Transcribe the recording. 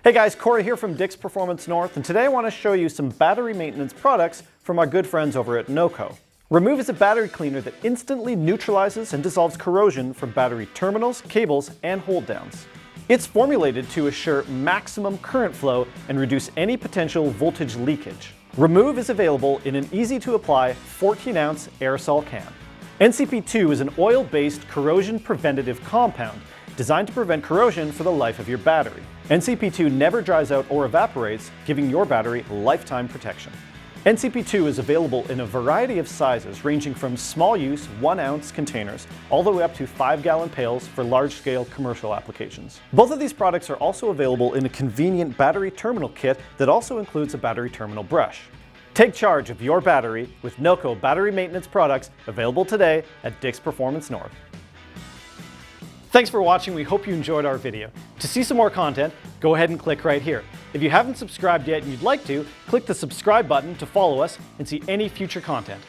Hey guys, Corey here from DIX Performance North, and today I want to show you some battery maintenance products from our good friends over at NOCO. Remove is a battery cleaner that instantly neutralizes and dissolves corrosion from battery terminals, cables, and hold downs. It's formulated to assure maximum current flow and reduce any potential voltage leakage. Remove is available in an easy-to-apply 14-ounce aerosol can. NCP2 is an oil-based corrosion preventative compound designed to prevent corrosion for the life of your battery. NCP2 never dries out or evaporates, giving your battery lifetime protection. NCP2 is available in a variety of sizes, ranging from small-use 1-ounce containers all the way up to 5-gallon pails for large-scale commercial applications. Both of these products are also available in a convenient battery terminal kit that also includes a battery terminal brush. Take charge of your battery with NOCO battery maintenance products, available today at DIX Performance North. Thanks for watching. We hope you enjoyed our video. To see some more content, go ahead and click right here. If you haven't subscribed yet and you'd like to, click the subscribe button to follow us and see any future content.